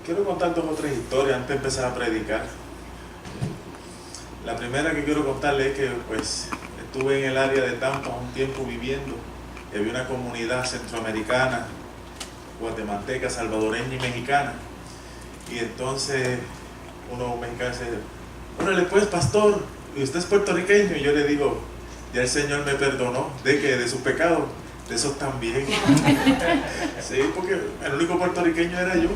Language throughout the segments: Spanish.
Quiero contar 2 o 3 historias antes de empezar a predicar. La primera que quiero contarles es que pues estuve en el área de Tampa un tiempo viviendo y había una comunidad centroamericana, guatemalteca, salvadoreña y mexicana. Y entonces uno mexicano dice: órale pues, pastor, ¿y usted es puertorriqueño? Y yo le digo: ya el Señor me perdonó. ¿De qué? De sus pecados. De esos también. Sí, porque el único puertorriqueño era yo.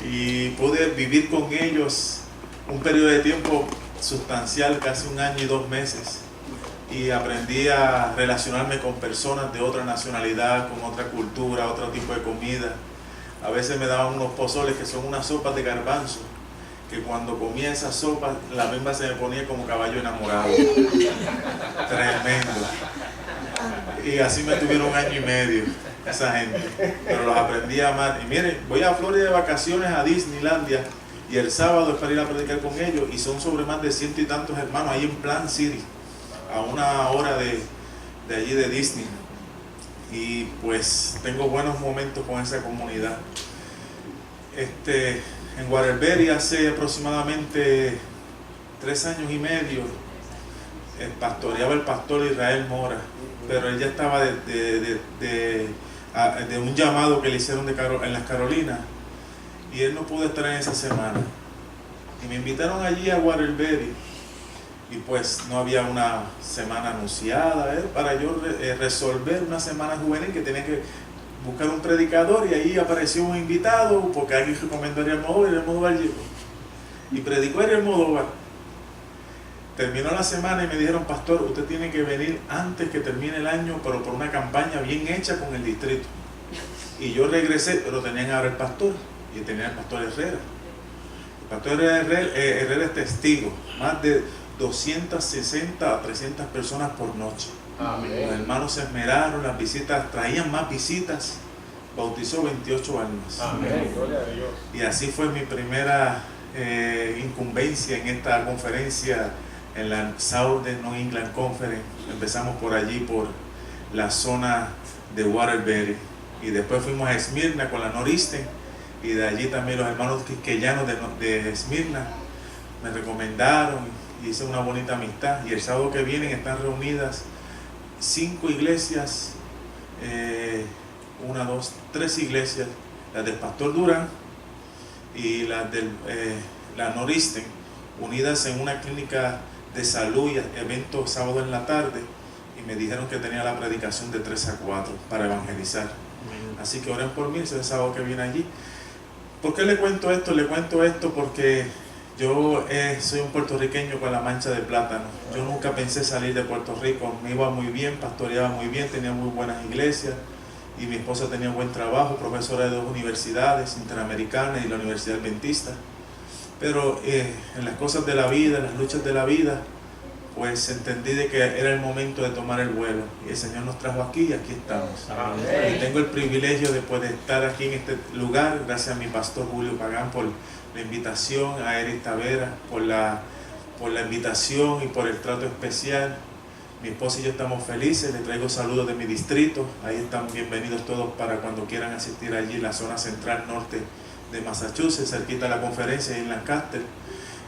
Y pude vivir con ellos un periodo de tiempo sustancial, casi 1 año y 2 meses. Y aprendí a relacionarme con personas de otra nacionalidad, con otra cultura, otro tipo de comida. A veces me daban unos pozoles que son unas sopas de garbanzo, que cuando comía esa sopa, la misma se me ponía como caballo enamorado. Tremendo. Y así me tuvieron 1 año y medio esa gente, pero los aprendí a amar. Y miren, voy a Florida de vacaciones a Disneylandia, y el sábado es para ir a predicar con ellos, y son sobre más de 100 y tantos hermanos ahí en Plant City, a 1 hora de allí de Disney. Y pues tengo buenos momentos con esa comunidad. En Waterbury hace aproximadamente 3 años y medio pastoreaba el pastor Israel Mora, pero él ya estaba de un llamado que le hicieron en las Carolinas, y él no pudo estar en esa semana. Y me invitaron allí a Waterbury, y pues no había una semana anunciada, para yo resolver una semana juvenil que tenía que buscar un predicador, y ahí apareció un invitado porque alguien recomendó a Ariel Modóvar, y Ariel Modóvar llegó y predicó a Ariel Modóvar. Terminó la semana y me dijeron: pastor, usted tiene que venir antes que termine el año, pero por una campaña bien hecha con el distrito. Y yo regresé, pero tenían ahora el pastor, y tenía el pastor Herrera. El pastor Herrera es testigo, más de 260 a 300 personas por noche. Amén. Los hermanos se esmeraron, las visitas, traían más visitas, bautizó 28 almas. Amén. Gloria a Dios. Y así fue mi primera incumbencia en esta conferencia, en la Southern New England Conference. Empezamos por allí, por la zona de Waterbury, y después fuimos a Esmirna con la Noristen, y de allí también los hermanos quisqueyanos de Esmirna me recomendaron, y hice una bonita amistad. Y el sábado que viene están reunidas 5 iglesias, 1, 2, 3 iglesias, las del pastor Durán y las de la Noristen, unidas en una clínica de salud y eventos sábado en la tarde, y me dijeron que tenía la predicación de 3 a 4 para evangelizar. Así que oren por mí ese sábado que viene allí. ¿Por qué le cuento esto? Le cuento esto porque yo soy un puertorriqueño con la mancha de plátano. Yo nunca pensé salir de Puerto Rico. Me iba muy bien, pastoreaba muy bien, tenía muy buenas iglesias, y mi esposa tenía buen trabajo, profesora de 2 universidades interamericanas y la Universidad Adventista. Pero en las cosas de la vida, en las luchas de la vida, pues entendí de que era el momento de tomar el vuelo, y el Señor nos trajo aquí, y aquí estamos. Amén. Y tengo el privilegio de poder estar aquí en este lugar, gracias a mi pastor Julio Pagán por la invitación, a Eric Tavera por la invitación y por el trato especial. Mi esposa y yo estamos felices. Les traigo saludos de mi distrito. Ahí están bienvenidos todos para cuando quieran asistir allí en la zona central norte de Massachusetts, cerquita de la conferencia en Lancaster.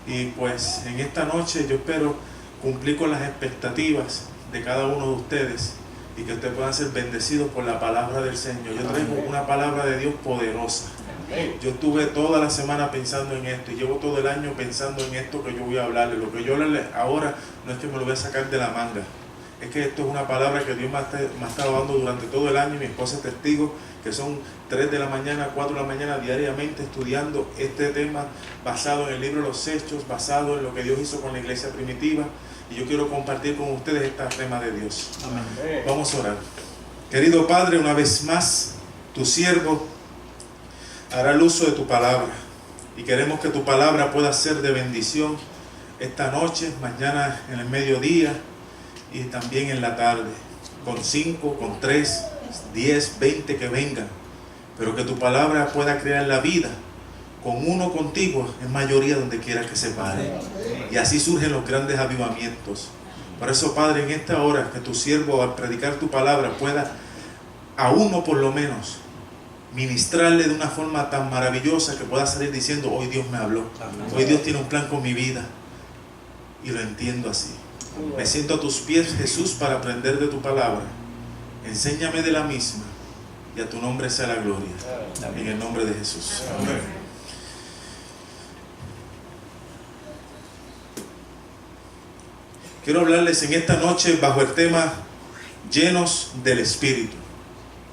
Y pues en esta noche yo espero cumplir con las expectativas de cada uno de ustedes, y que ustedes puedan ser bendecidos por la palabra del Señor. Yo traigo una palabra de Dios poderosa. Yo estuve toda la semana pensando en esto, y llevo todo el año pensando en esto que yo voy a hablarle. Lo que yo hablarle ahora no es que me lo voy a sacar de la manga, es que esto es una palabra que Dios me ha estado dando durante todo el año, y mi esposa es testigo, que son 3 de la mañana, 4 de la mañana diariamente estudiando este tema, basado en el libro de los Hechos, basado en lo que Dios hizo con la iglesia primitiva, y yo quiero compartir con ustedes este tema de Dios. Amén. Vamos a orar. Querido Padre, una vez más, tu siervo hará el uso de tu palabra, y queremos que tu palabra pueda ser de bendición esta noche, mañana en el mediodía, y también en la tarde, con 5, con 3, 10, 20 que vengan, pero que tu palabra pueda crear la vida con uno contigo en mayoría donde quiera que se pare, y así surgen los grandes avivamientos. Por eso, Padre, en esta hora que tu siervo al predicar tu palabra pueda a uno por lo menos ministrarle de una forma tan maravillosa que pueda salir diciendo: hoy Dios me habló, hoy Dios tiene un plan con mi vida, y lo entiendo así. Me siento a tus pies, Jesús, para aprender de tu palabra. Enséñame de la misma, y a tu nombre sea la gloria, en el nombre de Jesús. Amén. Quiero hablarles en esta noche bajo el tema llenos del Espíritu.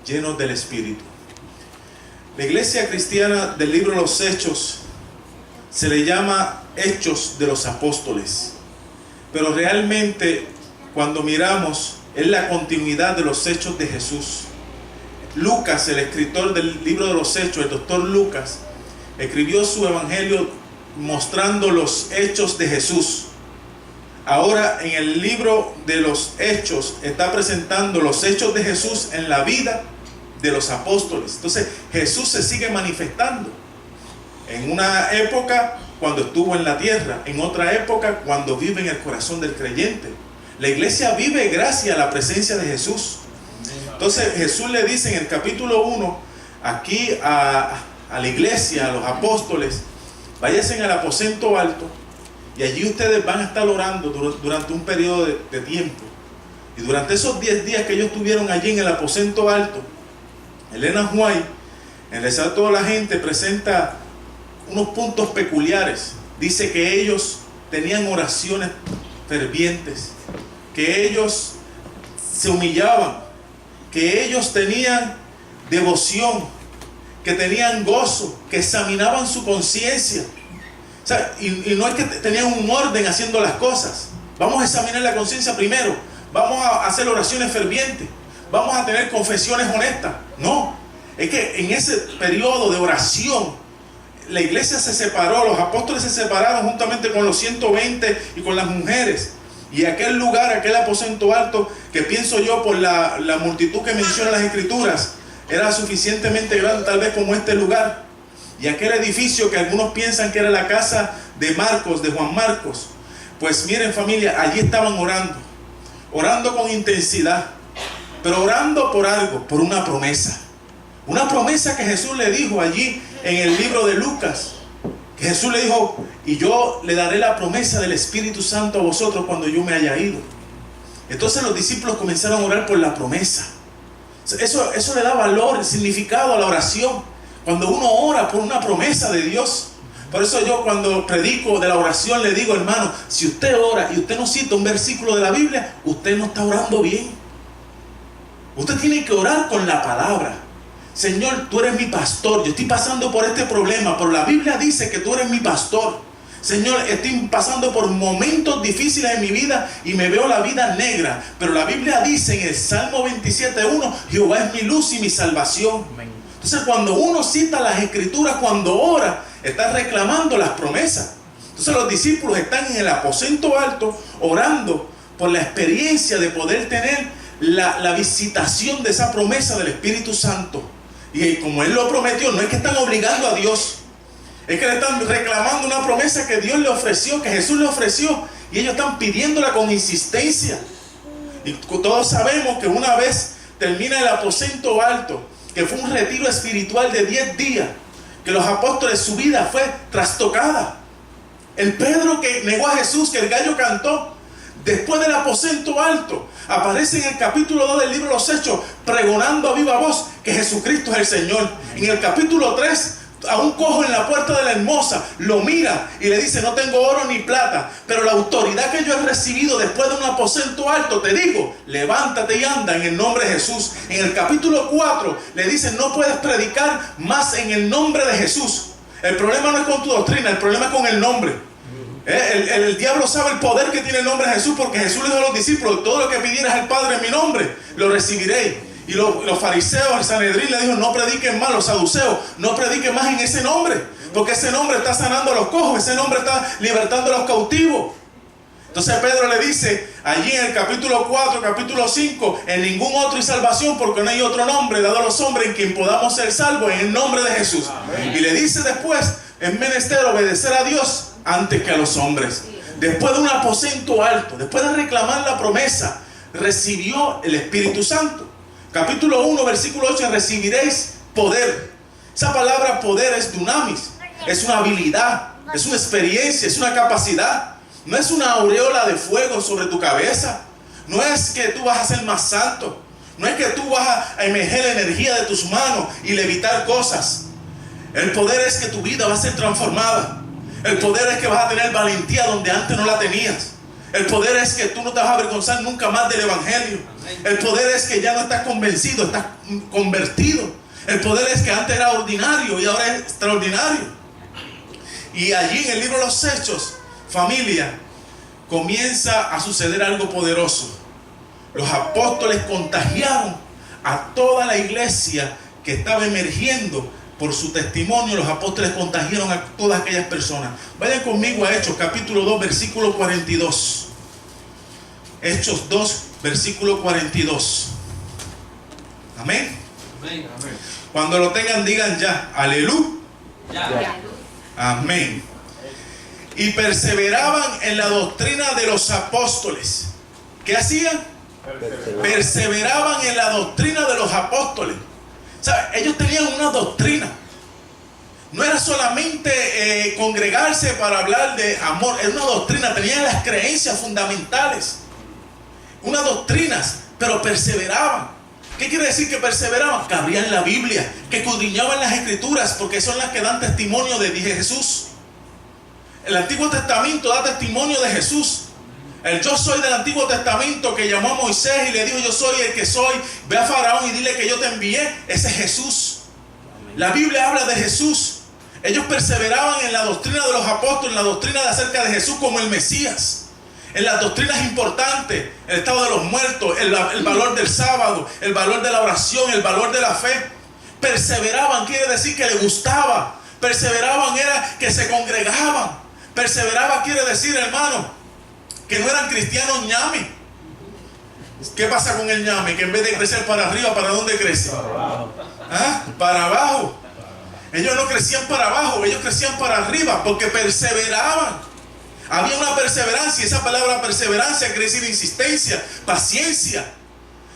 Llenos del Espíritu. La iglesia cristiana del libro de los Hechos se le llama Hechos de los Apóstoles, pero realmente cuando miramos es la continuidad de los Hechos de Jesús. Lucas, el escritor del libro de los Hechos, el doctor Lucas, escribió su evangelio mostrando los hechos de Jesús. Ahora en el libro de los Hechos está presentando los hechos de Jesús en la vida de los apóstoles. Entonces Jesús se sigue manifestando en una época cuando estuvo en la tierra, en otra época cuando vive en el corazón del creyente. La iglesia vive gracias a la presencia de Jesús. Entonces Jesús le dice en el capítulo 1 aquí a la iglesia, a los apóstoles: váyanse al aposento alto, y allí ustedes van a estar orando durante un periodo de tiempo. Y durante esos 10 días que ellos estuvieron allí en el aposento alto, Elena White, en el de toda la gente, presenta unos puntos peculiares. Dice que ellos tenían oraciones fervientes, que ellos se humillaban, que ellos tenían devoción, que tenían gozo, que examinaban su conciencia. O sea, y no es que tenían un orden haciendo las cosas. Vamos a examinar la conciencia primero, vamos a hacer oraciones fervientes, vamos a tener confesiones honestas. No, es que en ese periodo de oración la iglesia se separó, los apóstoles se separaron juntamente con los 120 y con las mujeres. Y aquel lugar, aquel aposento alto, que pienso yo por la multitud que menciona las escrituras, era suficientemente grande tal vez como este lugar. Y aquel edificio que algunos piensan que era la casa de Marcos, de Juan Marcos, pues miren familia, allí estaban orando con intensidad, pero orando por algo, por una promesa que Jesús le dijo allí en el libro de Lucas, que Jesús le dijo: y yo le daré la promesa del Espíritu Santo a vosotros cuando yo me haya ido. Entonces los discípulos comenzaron a orar por la promesa. Eso le da valor, significado a la oración, cuando uno ora por una promesa de Dios. Por eso yo cuando predico de la oración le digo: hermano, si usted ora y usted no cita un versículo de la Biblia, usted no está orando bien. Usted tiene que orar con la palabra. Señor, tú eres mi pastor, yo estoy pasando por este problema, pero la Biblia dice que tú eres mi pastor. Señor, estoy pasando por momentos difíciles en mi vida y me veo la vida negra, pero la Biblia dice en el Salmo 27:1: Jehová es mi luz y mi salvación. Entonces cuando uno cita las escrituras, cuando ora, está reclamando las promesas. Entonces los discípulos están en el aposento alto orando por la experiencia de poder tener la visitación de esa promesa del Espíritu Santo. Y como Él lo prometió, no es que están obligando a Dios, es que le están reclamando una promesa que Dios le ofreció, que Jesús le ofreció, y ellos están pidiéndola con insistencia. Y todos sabemos que una vez termina el aposento alto, que fue un retiro espiritual de 10 días, que los apóstoles, su vida fue trastocada. El Pedro que negó a Jesús, que el gallo cantó, después del aposento alto, aparece en el capítulo 2 del libro de los Hechos, pregonando a viva voz que Jesucristo es el Señor. En el capítulo 3, a un cojo en la puerta de la Hermosa lo mira y le dice: no tengo oro ni plata, pero la autoridad que yo he recibido después de un aposento alto, te digo, levántate y anda en el nombre de Jesús. En el capítulo 4 le dice: no puedes predicar más en el nombre de Jesús. El problema no es con tu doctrina, el problema es con el nombre. El diablo sabe el poder que tiene el nombre de Jesús, porque Jesús le dijo a los discípulos: todo lo que pidieras al Padre en mi nombre, lo recibiréis. Y los fariseos, el Sanedrín le dijo: no prediquen más, los saduceos, no prediquen más en ese nombre, porque ese nombre está sanando a los cojos, ese nombre está libertando a los cautivos. Entonces Pedro le dice allí en el capítulo 4, capítulo 5: en ningún otro hay salvación, porque no hay otro nombre dado a los hombres en quien podamos ser salvos, en el nombre de Jesús. Amén. Y le dice después: es menester obedecer a Dios antes que a los hombres. Después de un aposento alto, después de reclamar la promesa, recibió el Espíritu Santo. Capítulo 1, versículo 8: recibiréis poder Esa palabra poder es dunamis, es una habilidad, es una experiencia, es una capacidad. No es una aureola de fuego sobre tu cabeza. No es que tú vas a ser más santo. No es que tú vas a emerger la energía de tus manos y levitar cosas. El poder es que tu vida va a ser transformada. El poder es que vas a tener valentía donde antes no la tenías. El poder es que tú no te vas a avergonzar nunca más del evangelio. El poder es que ya no estás convencido, estás convertido. El poder es que antes era ordinario y ahora es extraordinario. Y allí en el libro de los Hechos, familia, comienza a suceder algo poderoso. Los apóstoles contagiaron a toda la iglesia que estaba emergiendo por su testimonio. Los apóstoles contagiaron a todas aquellas personas. Vayan conmigo a Hechos capítulo 2 versículo 42. Hechos 2 versículo 42. Amén. Amén. Cuando lo tengan, digan ya. Aleluya. Ya. Amén. Y perseveraban en la doctrina de los apóstoles. ¿Qué hacían? Perseveraban en la doctrina de los apóstoles. ¿Sabe? Ellos tenían una doctrina. No era solamente congregarse para hablar de amor. Era una doctrina. Tenían las creencias fundamentales. Unas doctrinas, pero perseveraban. ¿Qué quiere decir que perseveraban? Que abrían la Biblia, que escudriñaban las Escrituras, porque son las que dan testimonio de Jesús. El Antiguo Testamento da testimonio de Jesús. El yo soy del Antiguo Testamento que llamó a Moisés y le dijo: yo soy el que soy, ve a Faraón y dile que yo te envié. Ese es Jesús. La Biblia habla de Jesús. Ellos perseveraban en la doctrina de los apóstoles, en la doctrina de acerca de Jesús como el Mesías, en las doctrinas importantes, el estado de los muertos, el valor del sábado, el valor de la oración, el valor de la fe. Perseveraban quiere decir que les gustaba. Perseveraban era que se congregaban. Perseveraba quiere decir, hermano, que no eran cristianos ñame. ¿Qué pasa con el ñame? Que en vez de crecer para arriba, ¿para dónde crece? ¿Ah? Para abajo. Ellos no crecían para abajo, ellos crecían para arriba porque perseveraban. Había una perseverancia, y esa palabra perseverancia quiere decir insistencia, paciencia.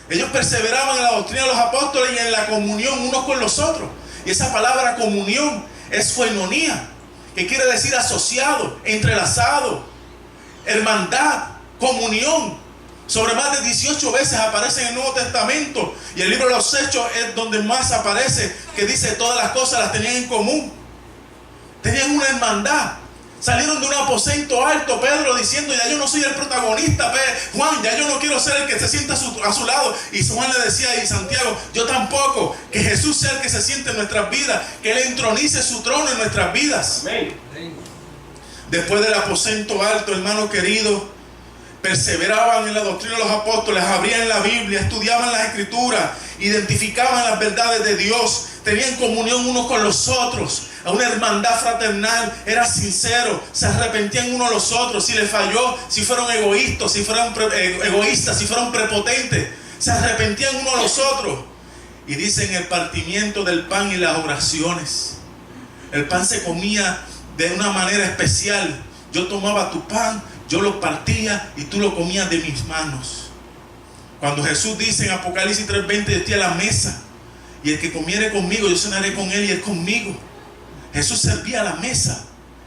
Ellos perseveraban en la doctrina de los apóstoles y en la comunión unos con los otros. Y esa palabra comunión es koinonía, que quiere decir asociado, entrelazado, hermandad, comunión. Sobre más de 18 veces aparece en el Nuevo Testamento, y el libro de los Hechos es donde más aparece, que dice todas las cosas las tenían en común. Tenían una hermandad. Salieron de un aposento alto, Pedro diciendo: ya yo no soy el protagonista, Juan, ya yo no quiero ser el que se sienta a su lado. Y Juan le decía, y Santiago: yo tampoco. Que Jesús sea el que se siente en nuestras vidas, que Él entronice su trono en nuestras vidas. Amén. Después del aposento alto, hermano querido, perseveraban en la doctrina de los apóstoles, abrían la Biblia, estudiaban las Escrituras, identificaban las verdades de Dios, tenían comunión unos con los otros, a una hermandad fraternal, era sincero, se arrepentían unos a los otros. Si les falló, si fueron egoístas, si fueron prepotentes, se arrepentían unos a los otros. Y dicen el partimiento del pan y las oraciones. El pan se comía de una manera especial. Yo tomaba tu pan, yo lo partía y tú lo comías de mis manos. Cuando Jesús dice en Apocalipsis 3:20: yo estoy a la mesa, y el que comiere conmigo, yo cenaré con él y él conmigo. Jesús servía a la mesa.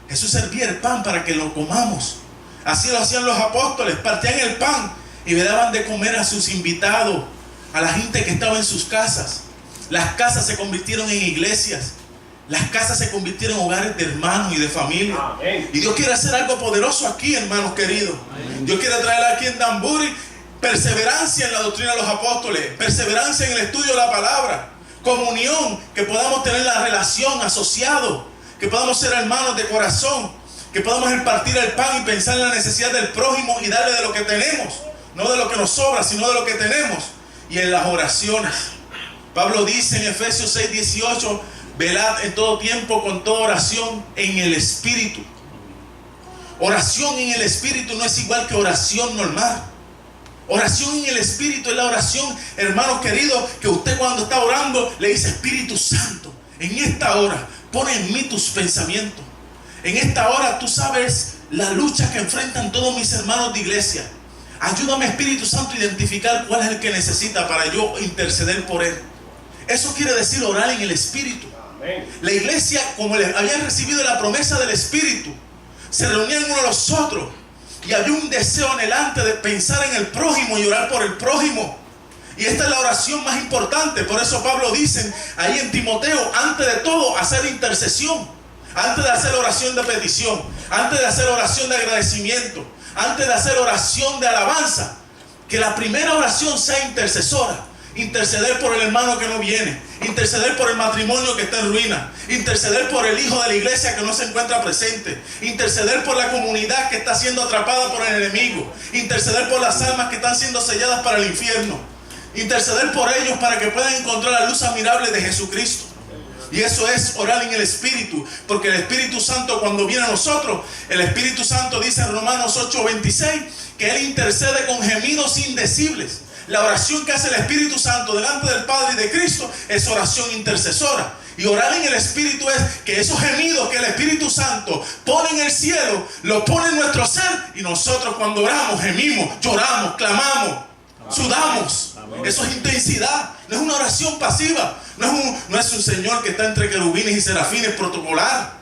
Jesús servía el pan para que lo comamos. Así lo hacían los apóstoles. Partían el pan y le daban de comer a sus invitados, a la gente que estaba en sus casas. Las casas se convirtieron en iglesias. Las casas se convirtieron en hogares de hermanos y de familia. Amén. Y Dios quiere hacer algo poderoso aquí, hermanos queridos. Amén. Dios quiere traer aquí en Danbury perseverancia en la doctrina de los apóstoles, perseverancia en el estudio de la palabra, comunión, que podamos tener la relación asociado, que podamos ser hermanos de corazón, que podamos partir el pan y pensar en la necesidad del prójimo y darle de lo que tenemos, no de lo que nos sobra, sino de lo que tenemos. Y en las oraciones, Pablo dice en Efesios 6:18: velad en todo tiempo con toda oración en el Espíritu. Oración en el Espíritu no es igual que oración normal. Oración en el Espíritu es la oración, hermanos queridos, que usted cuando está orando le dice: Espíritu Santo, en esta hora pone en mí tus pensamientos. En esta hora tú sabes la lucha que enfrentan todos mis hermanos de iglesia. Ayúdame, Espíritu Santo, a identificar cuál es el que necesita para yo interceder por él. Eso quiere decir orar en el Espíritu. La iglesia, como habían recibido la promesa del Espíritu, se reunían unos a los otros y había un deseo anhelante de pensar en el prójimo y orar por el prójimo. Y esta es la oración más importante. Por eso Pablo dice ahí en Timoteo, antes de todo, hacer intercesión. Antes de hacer oración de petición, antes de hacer oración de agradecimiento, antes de hacer oración de alabanza, que la primera oración sea intercesora. Interceder por el hermano que no viene, interceder por el matrimonio que está en ruina, interceder por el hijo de la iglesia que no se encuentra presente, interceder por la comunidad que está siendo atrapada por el enemigo, interceder por las almas que están siendo selladas para el infierno, interceder por ellos para que puedan encontrar la luz admirable de Jesucristo. Y eso es orar en el Espíritu, porque el Espíritu Santo, cuando viene a nosotros, el Espíritu Santo dice en Romanos 8:26 que Él intercede con gemidos indecibles. La oración que hace el Espíritu Santo delante del Padre y de Cristo es oración intercesora. Y orar en el Espíritu es que esos gemidos que el Espíritu Santo pone en el cielo, lo pone en nuestro ser, y nosotros cuando oramos, gemimos, lloramos, clamamos, sudamos. Eso es intensidad, no es una oración pasiva, no es un Señor que está entre querubines y serafines protocolar,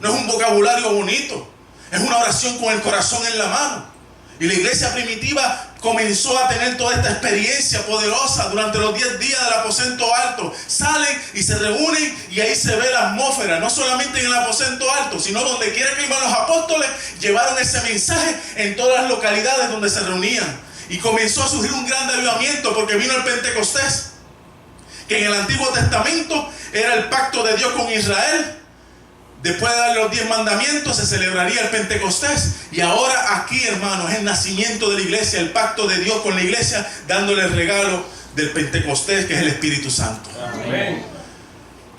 no es un vocabulario bonito, es una oración con el corazón en la mano. Y la iglesia primitiva comenzó a tener toda esta experiencia poderosa durante los 10 días del aposento alto. Salen y se reúnen y ahí se ve la atmósfera, no solamente en el aposento alto, sino donde quiera que iban los apóstoles, llevaron ese mensaje en todas las localidades donde se reunían. Y comenzó a surgir un gran avivamiento porque vino el Pentecostés, que en el Antiguo Testamento era el pacto de Dios con Israel. Después de dar los 10 mandamientos se celebraría el Pentecostés. Y ahora aquí, hermanos, es el nacimiento de la iglesia, el pacto de Dios con la iglesia, dándole el regalo del Pentecostés, que es el Espíritu Santo. Amén.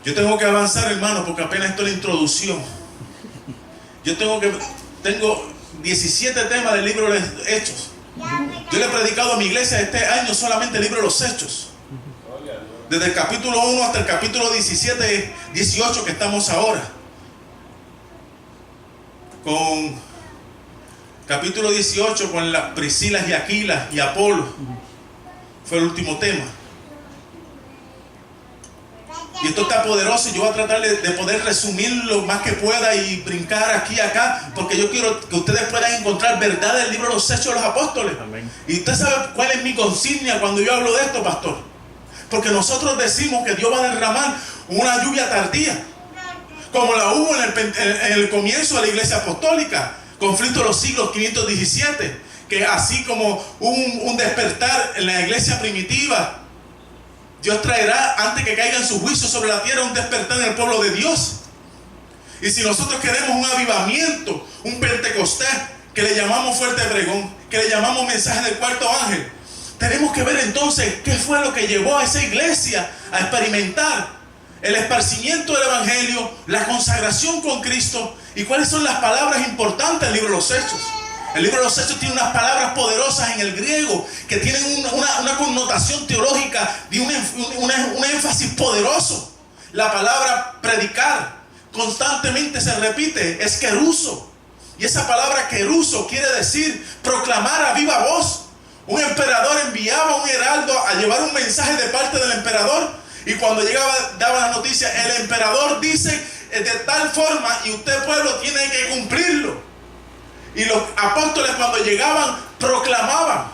Yo tengo que avanzar, hermano, porque apenas esto es la introducción. Tengo 17 temas del libro de los Hechos. Yo le he predicado a mi iglesia este año solamente el libro de los Hechos. Desde el capítulo 1 hasta el capítulo 17, 18 que estamos ahora. Con capítulo 18 con las Priscilas y Aquilas y Apolo. Fue el último tema. Y esto está poderoso y yo voy a tratar de poder resumir lo más que pueda y brincar aquí y acá, porque yo quiero que ustedes puedan encontrar verdad del libro de los Hechos de los Apóstoles. Amén. Y usted sabe cuál es mi consigna cuando yo hablo de esto, pastor. Porque nosotros decimos que Dios va a derramar una lluvia tardía, como la hubo en el comienzo de la iglesia apostólica, conflicto de los siglos 517, que así como un despertar en la iglesia primitiva, Dios traerá, antes que caiga en su juicio sobre la tierra, un despertar en el pueblo de Dios. Y si nosotros queremos un avivamiento, un Pentecostés, que le llamamos fuerte pregón, que le llamamos mensaje del cuarto ángel, tenemos que ver entonces qué fue lo que llevó a esa iglesia a experimentar el esparcimiento del Evangelio, la consagración con Cristo, y cuáles son las palabras importantes del libro de los Hechos. El libro de los Hechos tiene unas palabras poderosas en el griego que tienen una connotación teológica de un énfasis poderoso. La palabra predicar constantemente se repite, es keruso. Y esa palabra keruso quiere decir proclamar a viva voz. Un emperador enviaba un heraldo a llevar un mensaje de parte del emperador, y cuando llegaba daba la noticia: el emperador dice de tal forma y usted, pueblo, tiene que cumplirlo. Y los apóstoles, cuando llegaban, proclamaban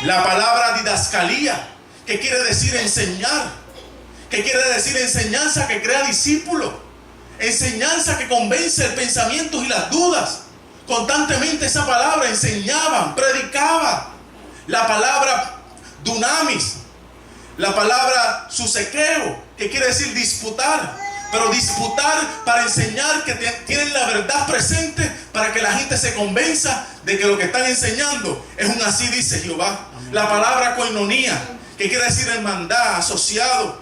la palabra didascalía, que quiere decir enseñar, que quiere decir enseñanza que crea discípulos, enseñanza que convence el pensamiento y las dudas. Constantemente esa palabra enseñaban, predicaban. La palabra dunamis, la palabra susequeo, que quiere decir disputar. Pero disputar para enseñar que tienen la verdad presente, para que la gente se convenza de que lo que están enseñando es un así dice Jehová. Amén. La palabra koinonía, que quiere decir hermandad, asociado.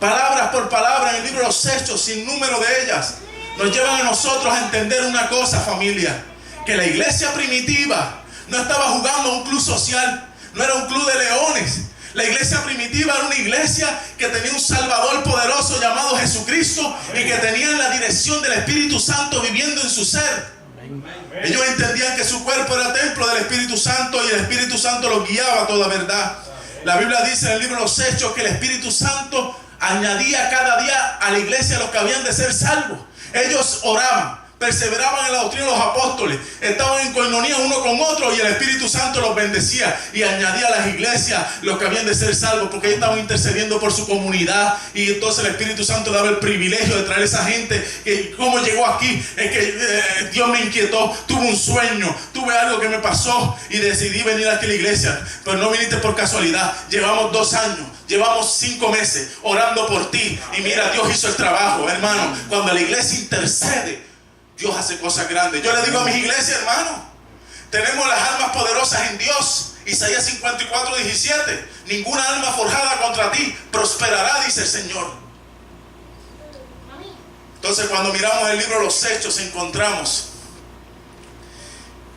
Palabras por palabra en el libro de los Hechos, sin número de ellas, nos llevan a nosotros a entender una cosa, familia: que la iglesia primitiva no estaba jugando a un club social, no era un club de leones. La iglesia primitiva era una iglesia que tenía un Salvador poderoso llamado Jesucristo, y que tenían la dirección del Espíritu Santo viviendo en su ser. Ellos entendían que su cuerpo era templo del Espíritu Santo, y el Espíritu Santo los guiaba a toda verdad. La Biblia dice en el libro de los Hechos que el Espíritu Santo añadía cada día a la iglesia los que habían de ser salvos. Ellos oraban, perseveraban en la doctrina de los apóstoles, estaban en coinonía uno con otro, y el Espíritu Santo los bendecía y añadía a las iglesias los que habían de ser salvos, porque ellos estaban intercediendo por su comunidad. Y entonces el Espíritu Santo daba el privilegio de traer a esa gente. Que ¿cómo llegó aquí? Es que Dios me inquietó, tuve un sueño, tuve algo que me pasó y decidí venir aquí a la iglesia. Pero no viniste por casualidad. Llevamos 2 años, llevamos 5 meses orando por ti, y mira, Dios hizo el trabajo, hermano. Cuando la iglesia intercede, Dios hace cosas grandes. Yo le digo a mis iglesias, hermano, tenemos las almas poderosas en Dios. Isaías 54:17. Ninguna alma forjada contra ti prosperará, dice el Señor. Entonces, cuando miramos el libro de los Hechos, encontramos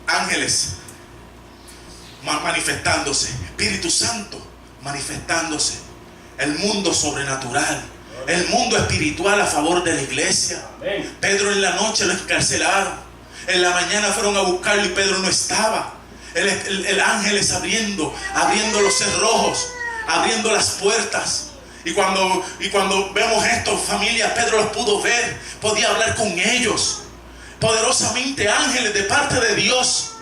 ángeles manifestándose, Espíritu Santo manifestándose, el mundo sobrenatural, el mundo espiritual a favor de la iglesia. Pedro en la noche lo encarcelaron, en la mañana fueron a buscarlo y Pedro no estaba. El ángeles abriendo los cerrojos, abriendo las puertas. Y cuando vemos esto, familia, Pedro los pudo ver, podía hablar con ellos poderosamente. Ángeles de parte de Dios,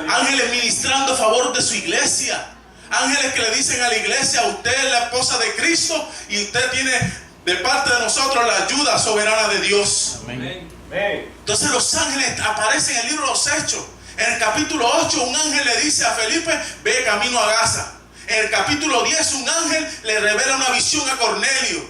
ángeles ministrando a favor de su iglesia, ángeles que le dicen a la iglesia: usted es la esposa de Cristo y usted tiene de parte de nosotros la ayuda soberana de Dios. Amén. Entonces los ángeles aparecen en el libro de los Hechos. En el capítulo 8 un ángel le dice a Felipe: ve camino a Gaza. En el capítulo 10 un ángel le revela una visión a Cornelio.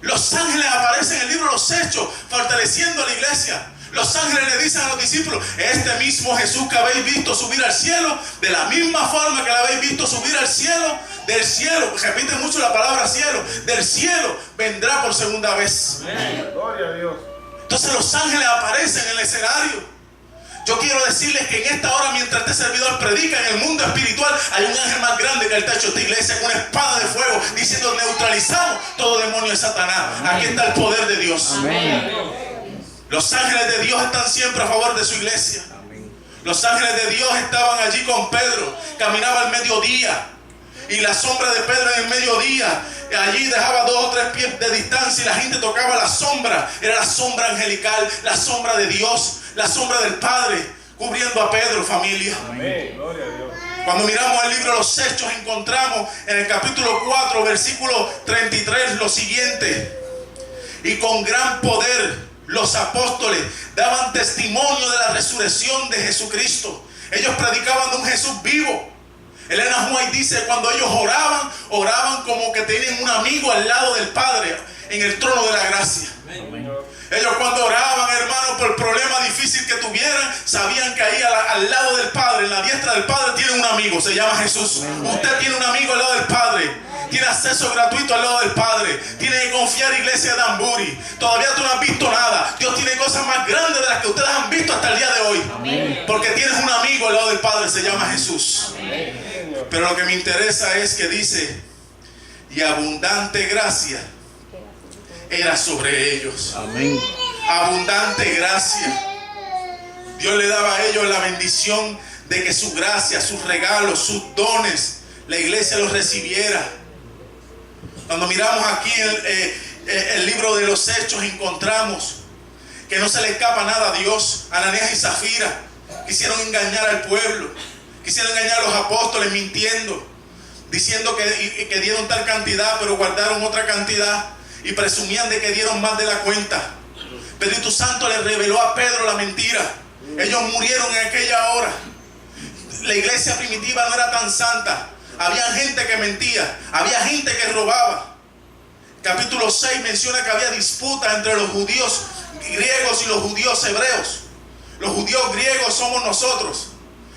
Los ángeles aparecen en el libro de los Hechos, fortaleciendo a la iglesia. Los ángeles le dicen a los discípulos: este mismo Jesús que habéis visto subir al cielo, de la misma forma que lo habéis visto subir al cielo, del cielo, repite mucho la palabra cielo, del cielo vendrá por segunda vez. Amén. Gloria a Dios. Entonces los ángeles aparecen en el escenario. Yo quiero decirles que en esta hora, mientras este servidor predica, en el mundo espiritual hay un ángel más grande que el techo de esta iglesia, con una espada de fuego, diciendo: neutralizamos todo demonio de Satanás. Amén. Aquí está el poder de Dios. Amén. Los ángeles de Dios están siempre a favor de su iglesia. Amén. Los ángeles de Dios estaban allí con Pedro. Caminaba al mediodía, y la sombra de Pedro en el mediodía, allí dejaba 2 o 3 pies de distancia, y la gente tocaba la sombra. Era la sombra angelical, la sombra de Dios, la sombra del Padre, cubriendo a Pedro, familia. Amén. Gloria a Dios. Cuando miramos el libro de los Hechos, encontramos en el capítulo 4, versículo 33, lo siguiente: y con gran poder los apóstoles daban testimonio de la resurrección de Jesucristo. Ellos predicaban de un Jesús vivo. Elena White dice: cuando ellos oraban como que tenían un amigo al lado del Padre en el trono de la gracia. Amén. Ellos cuando oraban, hermano, por el problema difícil que tuvieran, sabían que ahí al lado del Padre, en la diestra del Padre, tienen un amigo, se llama Jesús. Amén. Usted tiene un amigo al lado del Padre, tiene acceso gratuito al lado del Padre. Tiene que confiar, iglesia de Danbury. Todavía tú no has visto nada. Dios tiene cosas más grandes de las que ustedes han visto hasta el día de hoy. Amén. Porque tienes un amigo al lado del Padre, se llama Jesús. Amén. Pero lo que me interesa es que dice: y abundante gracia era sobre ellos. Amén. Abundante gracia. Dios le daba a ellos la bendición de que su gracia, sus regalos, sus dones, la iglesia los recibiera. Cuando miramos aquí el libro de los Hechos, encontramos que no se le escapa nada a Dios. Ananías y Zafira quisieron engañar al pueblo, quisieron engañar a los apóstoles mintiendo, diciendo que dieron tal cantidad, pero guardaron otra cantidad y presumían de que dieron más de la cuenta. El Espíritu Santo le reveló a Pedro la mentira. Ellos murieron en aquella hora. La iglesia primitiva no era tan santa. Había gente que mentía, había gente que robaba. Capítulo 6 menciona que había disputa entre los judíos griegos y los judíos hebreos. Los judíos griegos somos nosotros,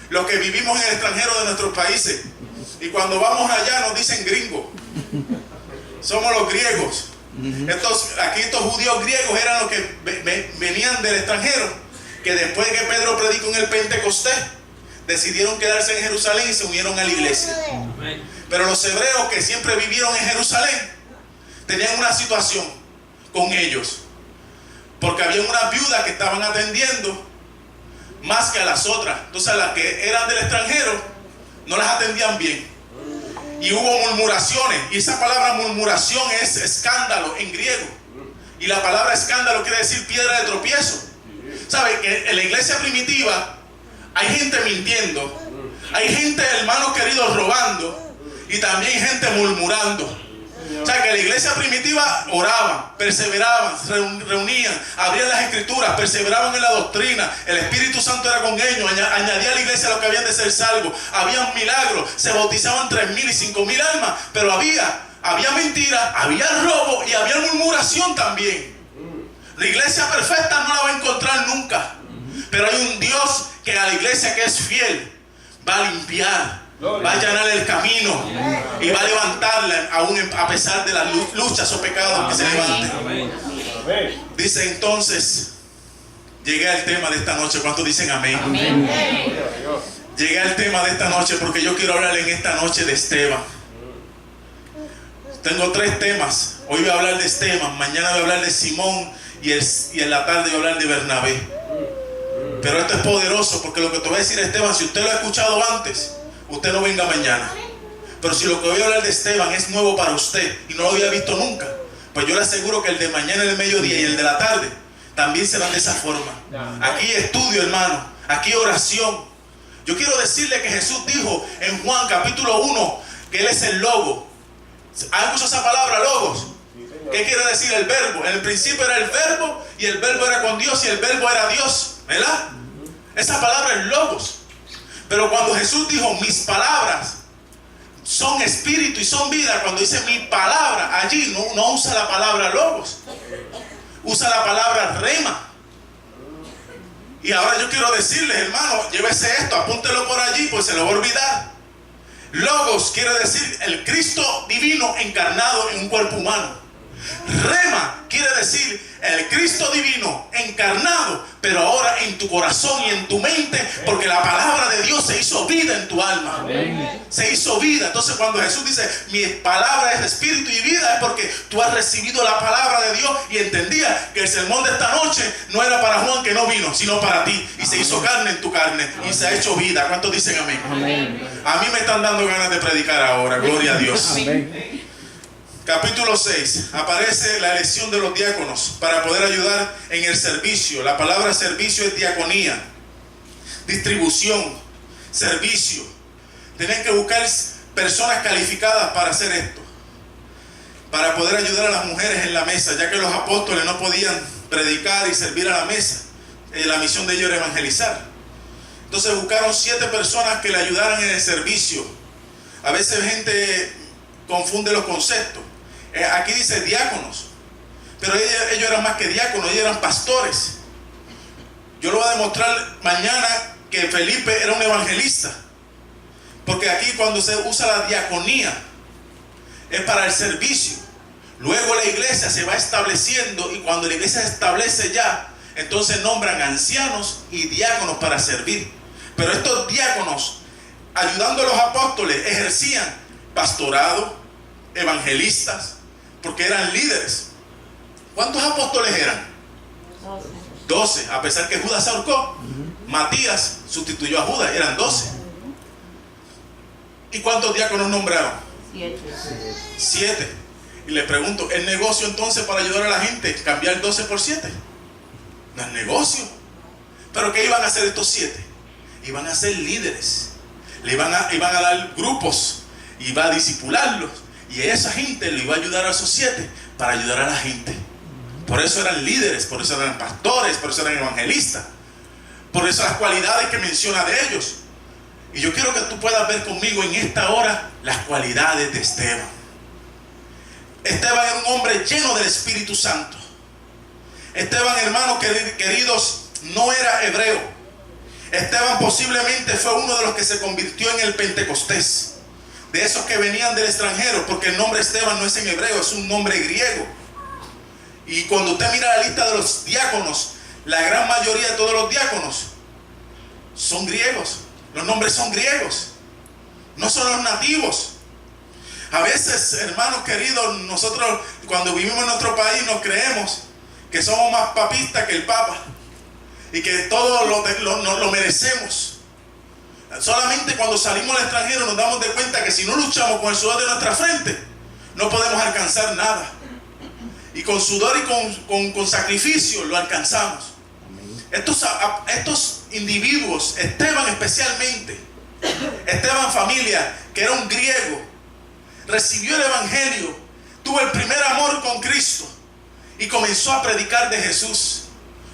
los que vivimos en el extranjero de nuestros países. Y cuando vamos allá nos dicen gringo. Somos los griegos. Aquí estos judíos griegos eran los que venían del extranjero, que después de que Pedro predicó en el Pentecostés, decidieron quedarse en Jerusalén y se unieron a la iglesia. Pero los hebreos que siempre vivieron en Jerusalén tenían una situación con ellos, porque había unas viudas que estaban atendiendo más que a las otras. Entonces a las que eran del extranjero no las atendían bien. y hubo murmuraciones, y esa palabra murmuración es escándalo en griego, y la palabra escándalo quiere decir piedra de tropiezo. ¿Sabe que en la iglesia primitiva hay gente mintiendo, hay gente, hermanos queridos, robando, y también hay gente murmurando? O sea que la iglesia primitiva oraban, perseveraban, reunían, abrían las escrituras, perseveraban en la doctrina, el Espíritu Santo era con ellos, añadía a la iglesia lo que habían de ser salvos, habían milagros, se bautizaban 3,000 y 5,000 almas, pero había mentira, había robo y había murmuración también. La iglesia perfecta no la va a encontrar nunca, pero hay un Dios que a la iglesia que es fiel va a limpiar, va a allanar el camino y va a levantarla aún a pesar de las luchas o pecados que se levanten. Dice entonces, llegué al tema de esta noche. ¿Cuántos dicen amén? Llegué al tema de esta noche porque yo quiero hablar en esta noche de Esteban. Tengo 3 temas. Hoy voy a hablar de Esteban, mañana voy a hablar de Simón y en la tarde voy a hablar de Bernabé. Pero esto es poderoso porque lo que te voy a decir, Esteban, si usted lo ha escuchado antes, usted no venga mañana. Pero si lo que voy a hablar de Esteban es nuevo para usted y no lo había visto nunca, pues yo le aseguro que el de mañana, el mediodía y el de la tarde también serán de esa forma. Aquí estudio, hermano, aquí oración. Yo quiero decirle que Jesús dijo en Juan capítulo 1 que Él es el logo. ¿Han escuchado esa palabra, logos? ¿Qué quiere decir el verbo? En el principio era el verbo y el verbo era con Dios y el verbo era Dios, ¿verdad? Esa palabra es logos. Pero cuando Jesús dijo mis palabras son espíritu y son vida, cuando dice mi palabra, allí no usa la palabra logos, usa la palabra rema. Y ahora yo quiero decirles, hermano, llévese esto, apúntelo por allí, pues se lo va a olvidar. Logos quiere decir el Cristo divino encarnado en un cuerpo humano. Rema quiere decir el Cristo divino encarnado, pero ahora en tu corazón y en tu mente, porque la palabra de Dios se hizo vida en tu alma. Amén. Se hizo vida. Entonces cuando Jesús dice mi palabra es espíritu y vida, es porque tú has recibido la palabra de Dios y entendía que el sermón de esta noche no era para Juan que no vino, sino para ti, y se hizo carne en tu carne y se ha hecho vida. ¿Cuántos dicen amén? Amén. A mí me están dando ganas de predicar ahora, gloria a Dios. Amén. Capítulo 6, aparece la elección de los diáconos para poder ayudar en el servicio. La palabra servicio es diaconía, distribución, servicio. Tienen que buscar personas calificadas para hacer esto, para poder ayudar a las mujeres en la mesa, ya que los apóstoles no podían predicar y servir a la mesa. La misión de ellos era evangelizar. Entonces buscaron 7 personas que le ayudaran en el servicio. A veces gente confunde los conceptos. Aquí dice diáconos, pero ellos eran más que diáconos, ellos eran pastores. Yo lo voy a demostrar mañana que Felipe era un evangelista, porque aquí cuando se usa la diaconía es para el servicio. Luego la iglesia se va estableciendo y cuando la iglesia se establece ya, entonces nombran ancianos y diáconos para servir. Pero estos diáconos, ayudando a los apóstoles, ejercían pastorado, evangelistas, porque eran líderes. ¿Cuántos apóstoles eran? 12. A pesar que Judas se ahorcó, Matías sustituyó a Judas, eran 12. ¿Y cuántos diáconos nombraron? 7. Y le pregunto, ¿el negocio entonces para ayudar a la gente cambiar 12 por 7? No es negocio. ¿Pero qué iban a hacer estos 7? Iban a ser líderes. Iban a dar grupos, iba a discipularlos. Y esa gente le iba a ayudar a esos 7 para ayudar a la gente. Por eso eran líderes, por eso eran pastores, por eso eran evangelistas. Por eso las cualidades que menciona de ellos. Y yo quiero que tú puedas ver conmigo en esta hora las cualidades de Esteban. Esteban era un hombre lleno del Espíritu Santo. Esteban, hermanos queridos, no era hebreo. Esteban posiblemente fue uno de los que se convirtió en el Pentecostés. De esos que venían del extranjero, porque el nombre Esteban no es en hebreo, es un nombre griego. Y cuando usted mira la lista de los diáconos, la gran mayoría de todos los diáconos son griegos. Los nombres son griegos, no son los nativos. A veces, hermanos queridos, nosotros cuando vivimos en nuestro país nos creemos que somos más papistas que el Papa y que todo lo merecemos. Solamente cuando salimos al extranjero nos damos de cuenta que si no luchamos con el sudor de nuestra frente, no podemos alcanzar nada. Y con sudor y con sacrificio lo alcanzamos. Estos individuos, Esteban especialmente, Esteban familia, que era un griego, recibió el evangelio, tuvo el primer amor con Cristo y comenzó a predicar de Jesús.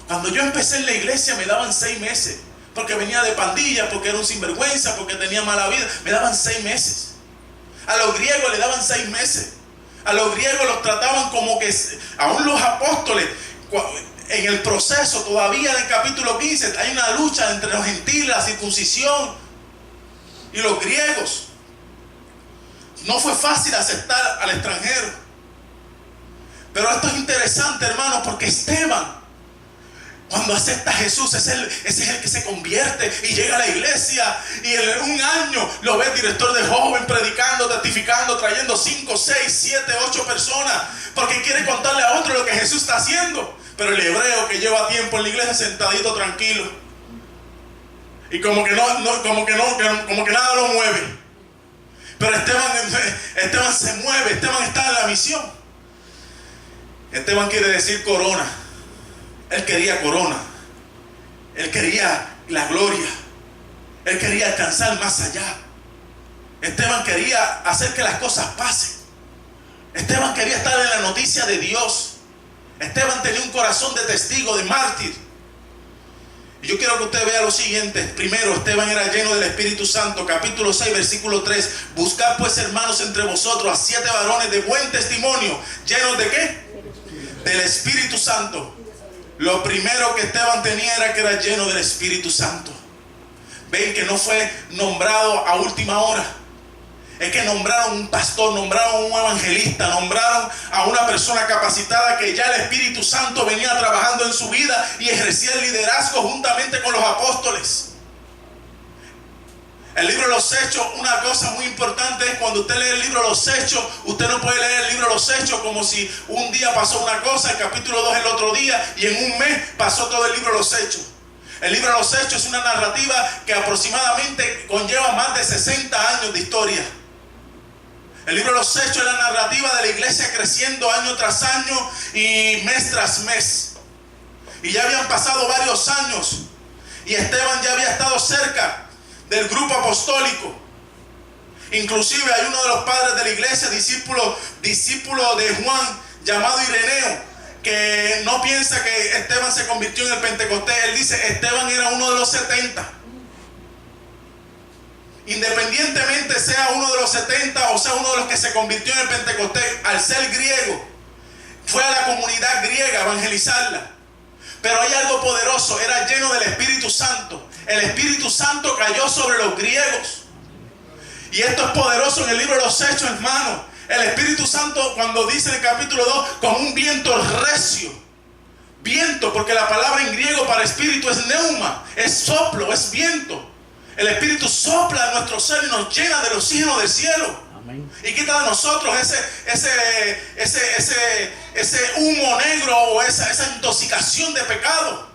Cuando yo empecé en la iglesia me daban 6 meses, porque venía de pandilla, porque era un sinvergüenza, porque tenía mala vida. Me daban 6 meses. A los griegos le daban 6 meses. A los griegos los trataban como que, aún los apóstoles, en el proceso, todavía en el capítulo 15, hay una lucha entre los gentiles, la circuncisión y los griegos. No fue fácil aceptar al extranjero. Pero esto es interesante, hermano, porque Esteban, cuando acepta a Jesús, ese es el que se convierte y llega a la iglesia, y en un año lo ve director de joven, predicando, testificando, trayendo 5, 6, 7, 8 personas, porque quiere contarle a otro lo que Jesús está haciendo. Pero el hebreo que lleva tiempo en la iglesia sentadito tranquilo, y como que nada lo mueve. Pero Esteban se mueve, Esteban está en la misión. Esteban quiere decir corona. Él quería corona. Él quería la gloria. Él quería alcanzar más allá. Esteban quería hacer que las cosas pasen. Esteban quería estar en la noticia de Dios. Esteban tenía un corazón de testigo, de mártir. Y yo quiero que usted vea lo siguiente. Primero, Esteban era lleno del Espíritu Santo. Capítulo 6, versículo 3. Buscad pues, hermanos, entre vosotros a 7 varones de buen testimonio. ¿Llenos de qué? Del Espíritu Santo. Lo primero que Esteban tenía era que era lleno del Espíritu Santo. Ven que no fue nombrado a última hora. Es que nombraron un pastor, nombraron un evangelista, nombraron a una persona capacitada que ya el Espíritu Santo venía trabajando en su vida y ejercía el liderazgo juntamente con los apóstoles. El libro de los Hechos, una cosa muy importante es cuando usted lee el libro de los Hechos, usted no puede leer el libro de los Hechos como si un día pasó una cosa, el capítulo 2 el otro día, y en un mes pasó todo el libro de los Hechos. El libro de los Hechos es una narrativa que aproximadamente conlleva más de 60 años de historia. El libro de los Hechos es la narrativa de la iglesia creciendo año tras año y mes tras mes. Y ya habían pasado varios años y Esteban ya había estado cerca del grupo apostólico. Inclusive hay uno de los padres de la iglesia, discípulo de Juan, llamado Ireneo, que no piensa que Esteban se convirtió en el Pentecostés. Él dice, Esteban era uno de los 70. Independientemente sea uno de los 70 o sea uno de los que se convirtió en el Pentecostés, al ser griego, fue a la comunidad griega a evangelizarla. Pero hay algo poderoso, era lleno del Espíritu Santo. El Espíritu Santo cayó sobre los griegos. Y esto es poderoso en el libro de los Hechos, hermano. El Espíritu Santo, cuando dice en el capítulo 2, con un viento recio. Viento, porque la palabra en griego para espíritu es neuma, es soplo, es viento. El Espíritu sopla en nuestro ser y nos llena del oxígeno del cielo. Amén. Y quita de nosotros ese humo negro o esa intoxicación de pecado.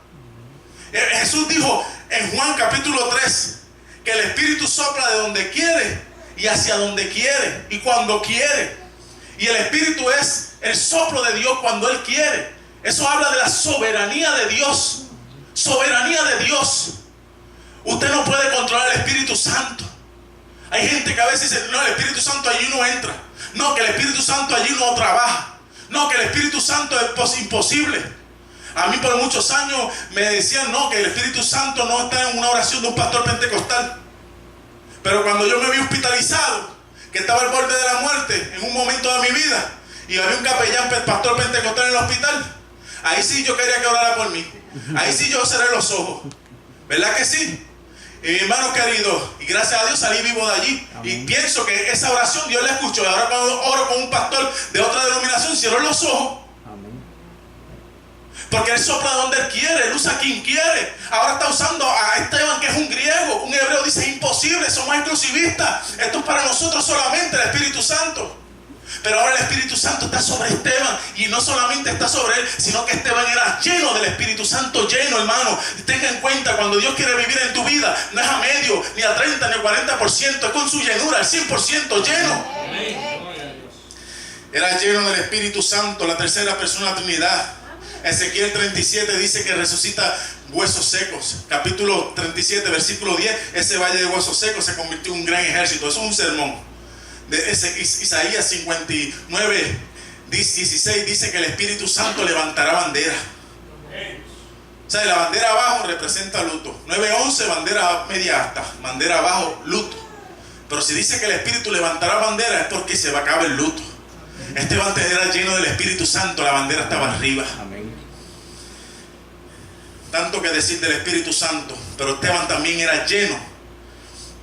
Jesús dijo en Juan capítulo 3 que el Espíritu sopla de donde quiere y hacia donde quiere y cuando quiere. Y el Espíritu es el soplo de Dios cuando Él quiere. Eso habla de la soberanía de Dios. Soberanía de Dios. Usted no puede controlar el Espíritu Santo. Hay gente que a veces dice, no, el Espíritu Santo allí no entra. No, que el Espíritu Santo allí no trabaja. No, que el Espíritu Santo es imposible. A mí por muchos años me decían, no, que el Espíritu Santo no está en una oración de un pastor pentecostal. Pero cuando yo me vi hospitalizado, que estaba al borde de la muerte en un momento de mi vida, y había un capellán, pastor pentecostal en el hospital, ahí sí yo quería que orara por mí. Ahí sí yo cerré los ojos. ¿Verdad que sí? Y mi hermano querido, y gracias a Dios salí vivo de allí. Amén. Y pienso que esa oración Dios la escuchó. Y ahora cuando oro con un pastor de otra denominación, cierro los ojos. Amén. Porque Él sopla donde Él quiere, Él usa a quien quiere. Ahora está usando a Esteban, que es un griego. Un hebreo dice, es imposible, somos exclusivistas. Esto es para nosotros solamente el Espíritu Santo. Pero ahora el Espíritu Santo está sobre Esteban. Y no solamente está sobre él, sino que Esteban era lleno del Espíritu Santo, lleno, hermano. Tenga en cuenta, cuando Dios quiere vivir en tu vida, no es a medio, ni a 30, ni a 40%, es con su llenura, al 100% lleno. Era lleno del Espíritu Santo, la tercera persona de la Trinidad. Ezequiel 37 dice que resucita huesos secos. Capítulo 37, versículo 10, ese valle de huesos secos se convirtió en un gran ejército. Eso es un sermón. Isaías 59, 16 dice que el Espíritu Santo levantará bandera. O sea, la bandera abajo representa luto. 9:11, bandera media alta, bandera abajo, luto. Pero si dice que el Espíritu levantará bandera, es porque se va a acabar el luto. Esteban era lleno del Espíritu Santo, la bandera estaba arriba. Amén. Tanto que decir del Espíritu Santo, pero Esteban también era lleno.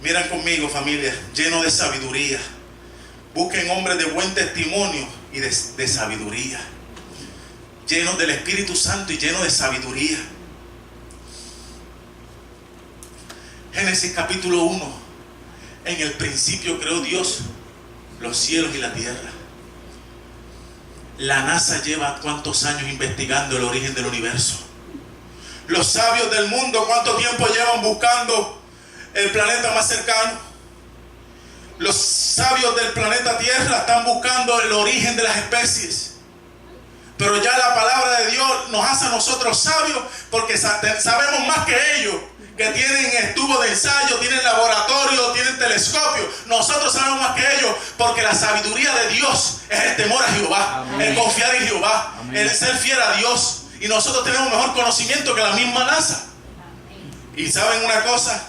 Miren conmigo, familia, lleno de sabiduría. Busquen hombres de buen testimonio y de sabiduría. Llenos del Espíritu Santo y lleno de sabiduría. Génesis capítulo 1. En el principio creó Dios los cielos y la tierra. La NASA lleva cuántos años investigando el origen del universo. Los sabios del mundo, ¿cuánto tiempo llevan buscando el planeta más cercano? Los sabios del planeta Tierra están buscando el origen de las especies. Pero ya la palabra de Dios nos hace a nosotros sabios, porque sabemos más que ellos, que tienen estuvo de ensayo, tienen laboratorio, tienen telescopio. Nosotros sabemos más que ellos, porque la sabiduría de Dios es el temor a Jehová. Amén. El confiar en Jehová. Amén. El ser fiel a Dios. Y nosotros tenemos mejor conocimiento que la misma NASA. Y saben una cosa,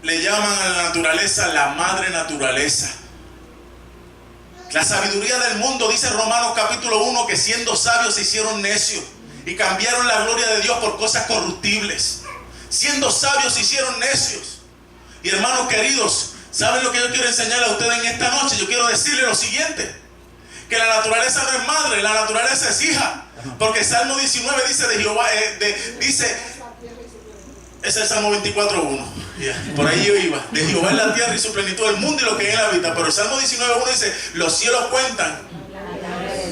le llaman a la naturaleza la madre naturaleza. La sabiduría del mundo, dice Romanos capítulo 1, que siendo sabios se hicieron necios y cambiaron la gloria de Dios por cosas corruptibles. Siendo sabios se hicieron necios. Y hermanos queridos, ¿saben lo que yo quiero enseñarles a ustedes en esta noche? Yo quiero decirles lo siguiente: que la naturaleza no es madre, la naturaleza es hija. Porque Salmo 19 dice de Jehová, dice, ese es Salmo 24:1. Por ahí yo iba. De Jehová es la tierra y su plenitud, el mundo y lo que en él habita. Pero el Salmo 19:1 dice: los cielos cuentan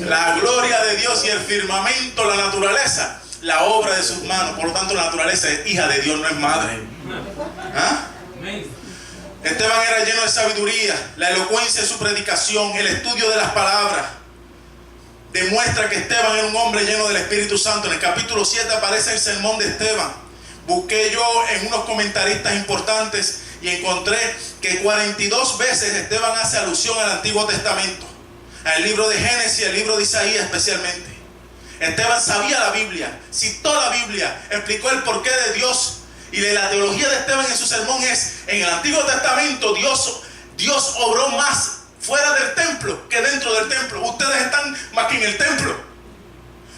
la gloria de Dios y el firmamento, la naturaleza, la obra de sus manos. Por lo tanto, la naturaleza es hija de Dios, no es madre. ¿Ah? Esteban era lleno de sabiduría. La elocuencia de su predicación, el estudio de las palabras, demuestra que Esteban era un hombre lleno del Espíritu Santo. En el capítulo 7 aparece el sermón de Esteban. Busqué yo en unos comentaristas importantes y encontré que 42 veces Esteban hace alusión al Antiguo Testamento, al libro de Génesis, al libro de Isaías especialmente. Esteban sabía la Biblia, citó la Biblia, explicó el porqué de Dios. Y de la teología de Esteban en su sermón es: en el Antiguo Testamento Dios obró más fuera del templo que dentro del templo. Ustedes están más que en el templo.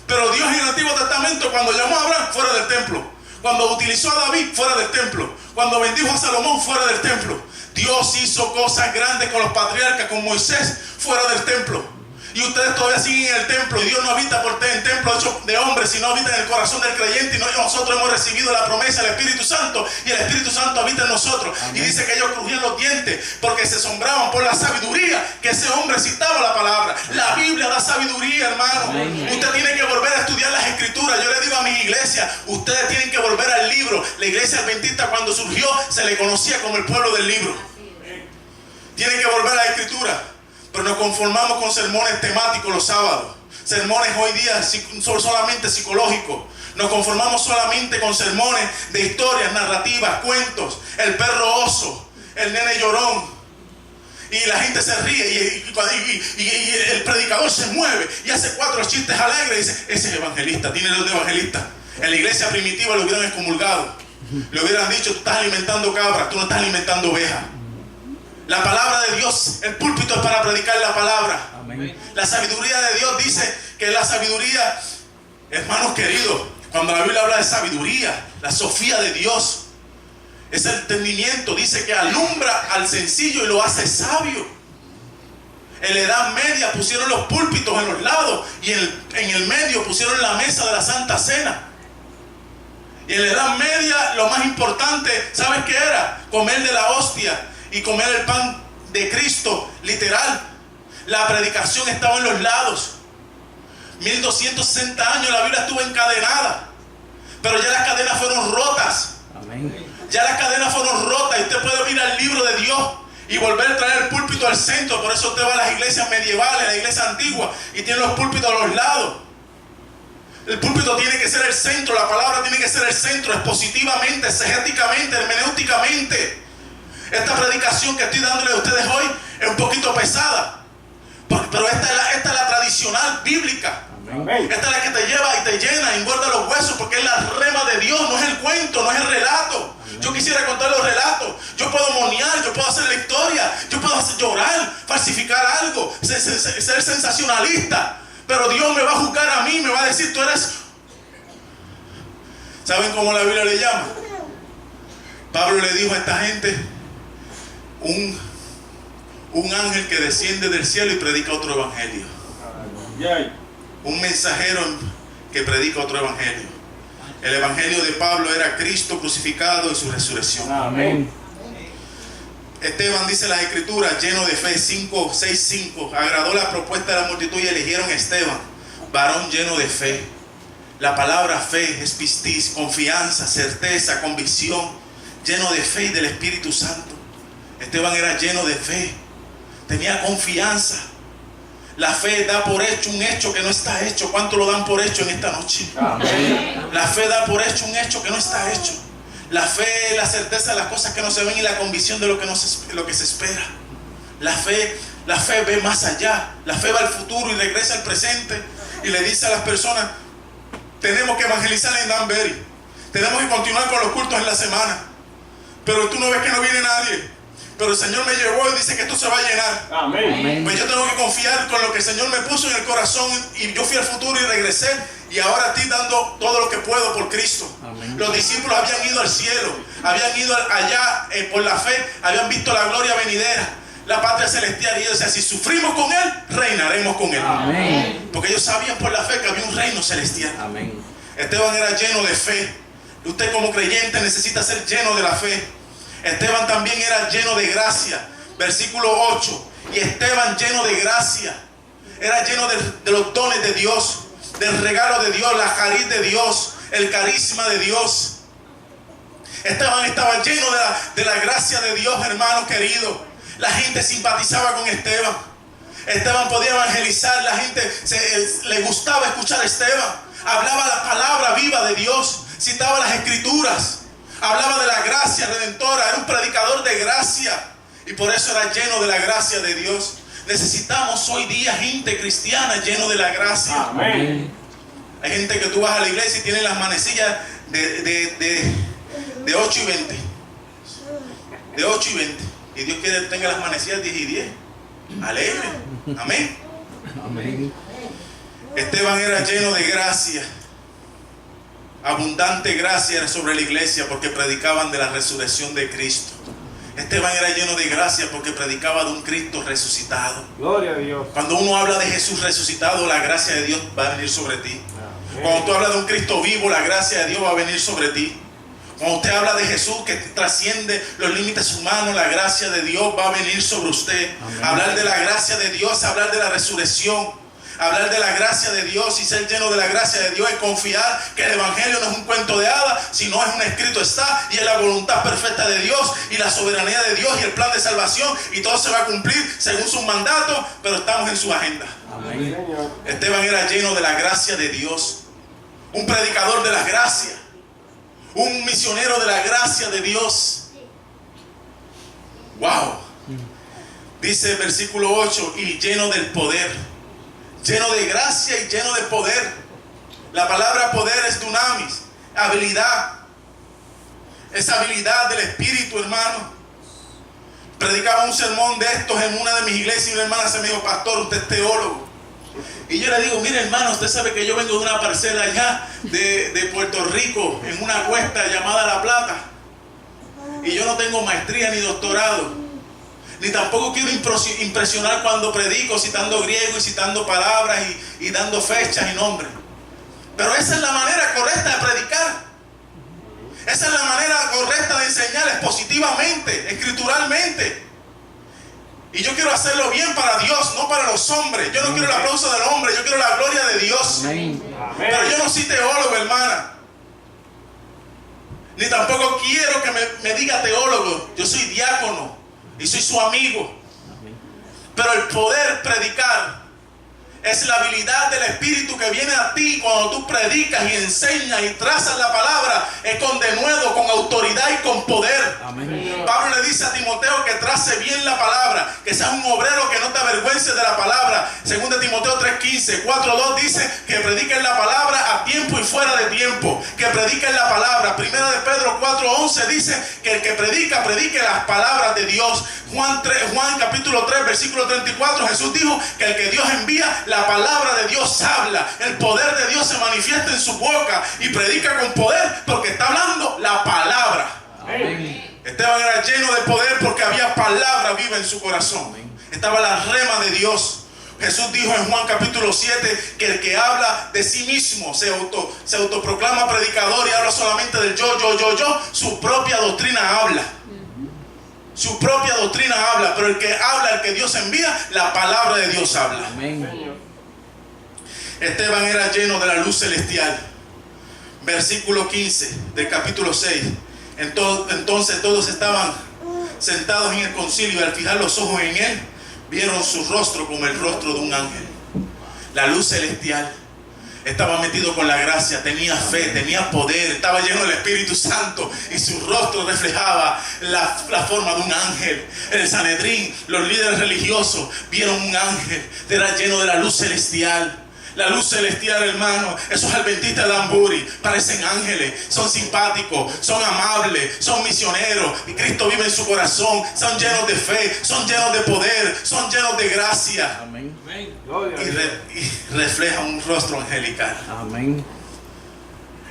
Pero Dios en el Antiguo Testamento, cuando llamó a Abraham, fuera del templo. Cuando utilizó a David, fuera del templo. Cuando bendijo a Salomón, fuera del templo. Dios hizo cosas grandes con los patriarcas, con Moisés, fuera del templo. Y ustedes todavía siguen en el templo. Y Dios no habita en templo hecho de hombres, sino habita en el corazón del creyente. Y nosotros hemos recibido la promesa del Espíritu Santo. Y el Espíritu Santo habita en nosotros. Amén. Y dice que ellos crujían los dientes porque se asombraban por la sabiduría que ese hombre citaba la palabra. La Biblia da sabiduría, hermano. Amén. Usted tiene que volver a estudiar las Escrituras. Yo le digo a mi iglesia: ustedes tienen que volver al libro. La iglesia adventista, cuando surgió, se le conocía como el pueblo del libro. Tienen que volver a la Escritura. Pero nos conformamos con sermones temáticos los sábados. Sermones hoy día solamente psicológicos. Nos conformamos solamente con sermones de historias, narrativas, cuentos. El perro oso, el nene llorón. Y la gente se ríe y el predicador se mueve y hace 4 chistes alegres y dice: ese es evangelista, tiene los de evangelista. En la iglesia primitiva lo hubieran excomulgado. Le hubieran dicho: tú estás alimentando cabras, tú no estás alimentando ovejas. La palabra de Dios, el púlpito es para predicar la palabra. Amén. La sabiduría de Dios dice que la sabiduría, hermanos queridos, cuando la Biblia habla de sabiduría, la sofía de Dios, es el entendimiento. Dice que alumbra al sencillo y lo hace sabio. En la Edad Media pusieron los púlpitos en los lados y en el medio pusieron la mesa de la Santa Cena. Y en la Edad Media lo más importante, ¿sabes qué era? Comer de la hostia y comer el pan de Cristo, literal. La predicación estaba en los lados. 1260 años la Biblia estuvo encadenada, pero ya las cadenas fueron rotas. Amén. Ya las cadenas fueron rotas y usted puede ir al libro de Dios y volver a traer el púlpito al centro. Por eso usted va a las iglesias medievales, a la iglesia antigua, y tiene los púlpitos a los lados. El púlpito tiene que ser el centro, la palabra tiene que ser el centro, expositivamente, exegéticamente, hermenéuticamente. Esta predicación que estoy dándole a ustedes hoy es un poquito pesada, pero esta es la tradicional bíblica. Amén. Esta es la que te lleva y te llena, engorda los huesos, porque es la rema de Dios, no es el cuento, no es el relato. Yo quisiera contar los relatos, yo puedo monear, yo puedo hacer la historia, yo puedo hacer llorar, falsificar algo, ser sensacionalista, pero Dios me va a juzgar a mí, me va a decir, tú eres... ¿Saben cómo la Biblia le llama? Pablo le dijo a esta gente, un ángel que desciende del cielo y predica otro evangelio. Un mensajero que predica otro evangelio. El evangelio de Pablo era Cristo crucificado y su resurrección. Amén. Esteban, dice las escrituras, lleno de fe, 6:5, agradó la propuesta de la multitud y eligieron a Esteban, varón lleno de fe. La palabra fe es pistis, confianza, certeza, convicción, lleno de fe y del Espíritu Santo. Esteban era lleno de fe, tenía confianza. La fe da por hecho un hecho que no está hecho. ¿Cuánto lo dan por hecho en esta noche? Amén. La fe da por hecho un hecho que no está hecho. La fe es la certeza de las cosas que no se ven y la convicción de lo que se espera. La fe ve más allá. La fe va al futuro y regresa al presente y le dice a las personas, tenemos que evangelizar en Danbury, tenemos que continuar con los cultos en la semana, pero tú no ves que no viene nadie. Pero el Señor me llevó y dice que esto se va a llenar. Amén. Pues yo tengo que confiar con lo que el Señor me puso en el corazón, y yo fui al futuro y regresé, y ahora estoy dando todo lo que puedo por Cristo. Amén. Los discípulos habían ido al cielo, habían ido allá por la fe, habían visto la gloria venidera, la patria celestial, y ellos decían, si sufrimos con Él, reinaremos con Él. Amén. Porque ellos sabían por la fe que había un reino celestial. Amén. Esteban era lleno de fe. Usted como creyente necesita ser lleno de la fe. Esteban también era lleno de gracia. Versículo 8. Y Esteban, lleno de gracia, era lleno de los dones de Dios, del regalo de Dios, la cariz de Dios, el carisma de Dios. Esteban estaba lleno de la gracia de Dios, hermanos queridos. La gente simpatizaba con Esteban. Esteban podía evangelizar, la gente le gustaba escuchar a Esteban. Hablaba la palabra viva de Dios, citaba las escrituras, hablaba de la gracia redentora, era un predicador de gracia, y por eso era lleno de la gracia de Dios. Necesitamos hoy día gente cristiana lleno de la gracia. Amén. Hay gente que tú vas a la iglesia y tienen las manecillas de 8 y 20. De 8 y 20. Y Dios quiere que tenga las manecillas 10 y 10. Alegre. Amén. Amén. Esteban era lleno de gracia. Abundante gracia era sobre la iglesia porque predicaban de la resurrección de Cristo. Esteban era lleno de gracia porque predicaba de un Cristo resucitado. Gloria a Dios. Cuando uno habla de Jesús resucitado, la gracia de Dios va a venir sobre ti. Cuando tú hablas de un Cristo vivo, la gracia de Dios va a venir sobre ti. Cuando usted habla de Jesús que trasciende los límites humanos, la gracia de Dios va a venir sobre usted. Amén. Hablar de la gracia de Dios, hablar de la resurrección, hablar de la gracia de Dios y ser lleno de la gracia de Dios es confiar que el evangelio no es un cuento de hadas, sino es un escrito está, y es la voluntad perfecta de Dios y la soberanía de Dios y el plan de salvación, y todo se va a cumplir según sus mandatos, pero estamos en su agenda. Amén. Señor. Esteban era lleno de la gracia de Dios, un predicador de la gracia, un misionero de la gracia de Dios. Wow. Dice el versículo 8, y lleno del poder, lleno de gracia y lleno de poder. La palabra poder es dunamis, habilidad. Esa habilidad del Espíritu, hermano. Predicaba un sermón de estos en una de mis iglesias y una hermana se me dijo, pastor, usted es teólogo. Y yo le digo, mire hermano, usted sabe que yo vengo de una parcela allá de Puerto Rico, en una cuesta llamada La Plata. Y yo no tengo maestría ni doctorado, ni tampoco quiero impresionar cuando predico citando griego y citando palabras y dando fechas y nombres. Pero esa es la manera correcta de predicar. Esa es la manera correcta de enseñar expositivamente, escrituralmente. Y yo quiero hacerlo bien para Dios, no para los hombres. Yo no quiero el aplauso del hombre, yo quiero la gloria de Dios. Pero yo no soy teólogo, hermana. Ni tampoco quiero que me diga teólogo. Yo soy diácono y soy su amigo. Pero el poder predicar es la habilidad del Espíritu que viene a ti cuando tú predicas y enseñas y trazas la palabra, es con denuedo, con autoridad y con poder. Amén. Pablo le dice a Timoteo que trace bien la palabra, que sea un obrero que no te avergüences de la palabra. 2 Timoteo 3:15, 4:2 dice que prediquen la palabra a tiempo y fuera de tiempo, que prediquen la palabra. 1 de Pedro 4:11 dice que el que predique las palabras de Dios. Juan capítulo 3 versículo 34, Jesús dijo que el que Dios envía, la palabra de Dios habla. El poder de Dios se manifiesta en su boca y predica con poder porque está hablando la palabra. Amén. Esteban era lleno de poder porque había palabra viva en su corazón. Amén. Estaba la rema de Dios. Jesús dijo en Juan capítulo 7 que el que habla de sí mismo se autoproclama predicador y habla solamente del yo, su propia doctrina habla. Su propia doctrina habla, pero el que habla, el que Dios envía, la palabra de Dios habla. Amén. Esteban era lleno de la luz celestial. Versículo 15 del capítulo 6. Entonces todos estaban sentados en el concilio y al fijar los ojos en él, vieron su rostro como el rostro de un ángel. La luz celestial. Estaba metido con la gracia, tenía fe, tenía poder, estaba lleno del Espíritu Santo y su rostro reflejaba la forma de un ángel. El Sanedrín, los líderes religiosos vieron un ángel, era lleno de la luz celestial. La luz celestial, hermano, esos adventistas de Amburi parecen ángeles, son simpáticos, son amables, son misioneros y Cristo vive en su corazón, son llenos de fe, son llenos de poder, son llenos de gracia. Amén. Y refleja un rostro angelical. Amén.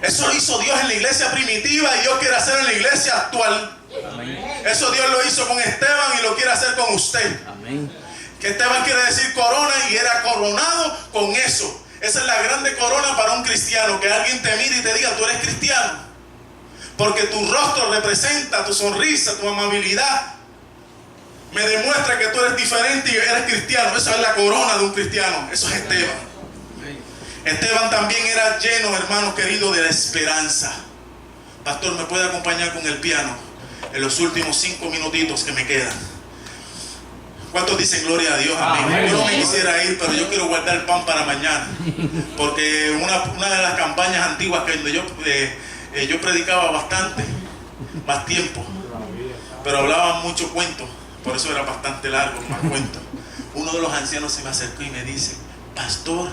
Eso lo hizo Dios en la iglesia primitiva y Dios quiere hacer en la iglesia actual. Amén. Eso Dios lo hizo con Esteban y lo quiere hacer con usted. Amén. Que Esteban quiere decir corona y era coronado con eso. Esa es la grande corona para un cristiano, que alguien te mire y te diga: tú eres cristiano. Porque tu rostro representa, tu sonrisa, tu amabilidad me demuestra que tú eres diferente y eres cristiano. Esa es la corona de un cristiano. Eso es Esteban. Esteban también era lleno, hermanos queridos, de la esperanza. Pastor, ¿me puede acompañar con el piano en los últimos 5 minutitos que me quedan? ¿Cuántos dicen gloria a Dios? Amén. Amén. Yo no me quisiera ir, pero yo quiero guardar el pan para mañana. Porque una de las campañas antiguas que yo predicaba bastante, más tiempo, pero hablaba mucho cuento, por eso era bastante largo, más cuento. Uno de los ancianos se me acercó y me dice: pastor,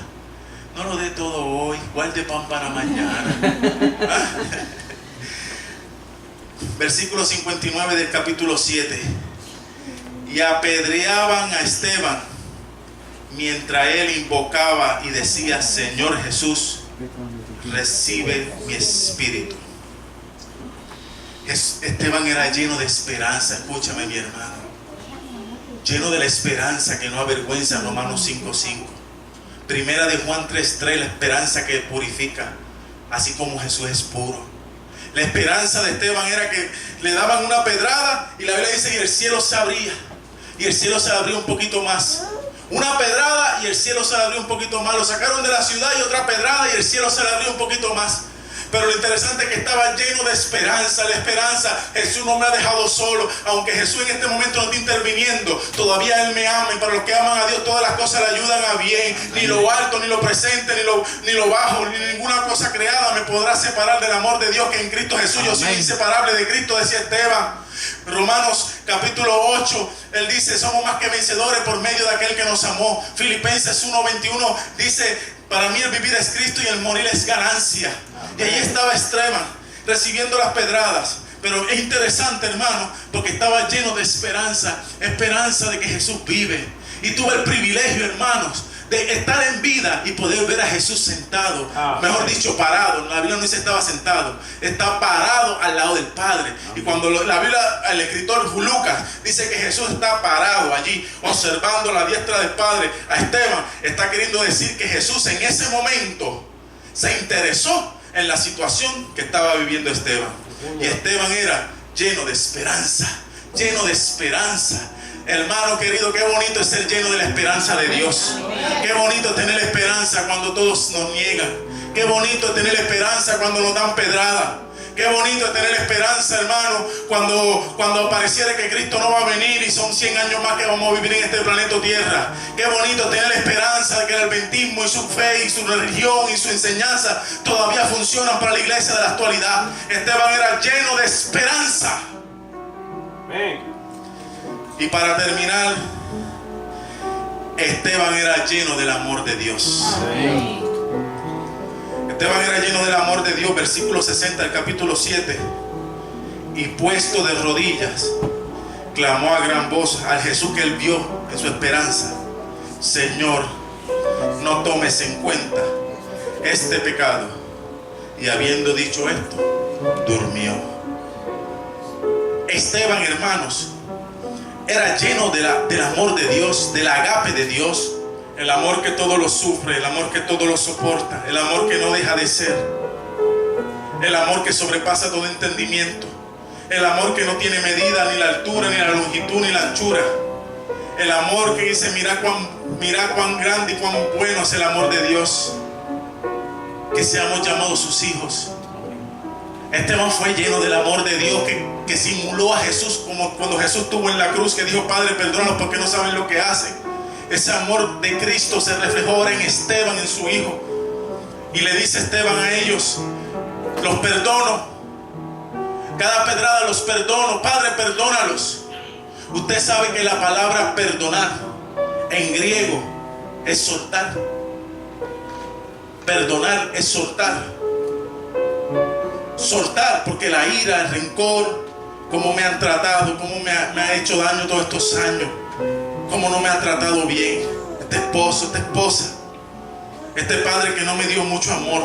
no lo dé todo hoy, guarde pan para mañana. Versículo 59 del capítulo 7. Y apedreaban a Esteban mientras él invocaba y decía: Señor Jesús, recibe mi espíritu. Esteban era lleno de esperanza. Escúchame, mi hermano, lleno de la esperanza que no avergüenza. Romanos 5:5. Primera de Juan 3:3. La esperanza que purifica, así como Jesús es puro. La esperanza de Esteban era que le daban una pedrada y la Biblia dice: y el cielo se abría. Y el cielo se abrió un poquito más. Una pedrada y el cielo se le abrió un poquito más. Lo sacaron de la ciudad y otra pedrada y el cielo se le abrió un poquito más. Pero lo interesante es que estaba lleno de esperanza. La esperanza: Jesús no me ha dejado solo. Aunque Jesús en este momento no está interviniendo, todavía Él me ama. Y para los que aman a Dios, todas las cosas le ayudan a bien. Ni lo alto, ni lo presente, ni lo bajo, ni ninguna cosa creada me podrá separar del amor de Dios que en Cristo Jesús. Yo soy inseparable de Cristo, decía Esteban. Romanos capítulo 8, él dice: somos más que vencedores por medio de aquel que nos amó. Filipenses 1:21 dice: para mí el vivir es Cristo y el morir es ganancia. Amén. Y ahí estaba Esteban recibiendo las pedradas. Pero es interesante, hermano, porque estaba lleno de esperanza. Esperanza de que Jesús vive. Y tuve el privilegio, hermanos, de estar en vida y poder ver a Jesús sentado, mejor dicho parado. La Biblia no dice estaba sentado, está parado al lado del Padre. Y cuando la Biblia, el escritor Lucas dice que Jesús está parado allí observando a la diestra del Padre a Esteban, está queriendo decir que Jesús en ese momento se interesó en la situación que estaba viviendo Esteban. Y Esteban era lleno de esperanza, lleno de esperanza. Hermano querido, qué bonito es ser lleno de la esperanza de Dios. Qué bonito es tener esperanza cuando todos nos niegan. Qué bonito es tener esperanza cuando nos dan pedrada. Qué bonito es tener esperanza, hermano, cuando pareciera que Cristo no va a venir y son 100 años más que vamos a vivir en este planeta Tierra. Qué bonito es tener esperanza de que el adventismo y su fe y su religión y su enseñanza todavía funcionan para la iglesia de la actualidad. Esteban era lleno de esperanza. Amén. Y para terminar, Esteban era lleno del amor de Dios. Amén. Esteban era lleno del amor de Dios, versículo 60 del capítulo 7. Y puesto de rodillas, clamó a gran voz al Jesús que él vio en su esperanza: Señor, no tomes en cuenta este pecado. Y habiendo dicho esto, durmió. Esteban, hermanos, era lleno del amor de Dios, del agape de Dios. El amor que todo lo sufre, el amor que todo lo soporta, el amor que no deja de ser, el amor que sobrepasa todo entendimiento, el amor que no tiene medida, ni la altura, ni la longitud, ni la anchura, el amor que dice: mira cuán grande y cuán bueno es el amor de Dios, que seamos llamados sus hijos. Esteban fue lleno del amor de Dios que simuló a Jesús, como cuando Jesús estuvo en la cruz, que dijo: Padre, perdónalos porque no saben lo que hacen. Ese amor de Cristo se reflejó ahora en Esteban, en su hijo. Y le dice Esteban a ellos: los perdono, cada pedrada los perdono. Padre, perdónalos. Usted sabe que la palabra perdonar en griego es soltar. Perdonar es soltar. Soltar, porque la ira, el rencor, cómo me han tratado, cómo me ha hecho daño todos estos años, cómo no me ha tratado bien este esposo, esta esposa, este padre que no me dio mucho amor,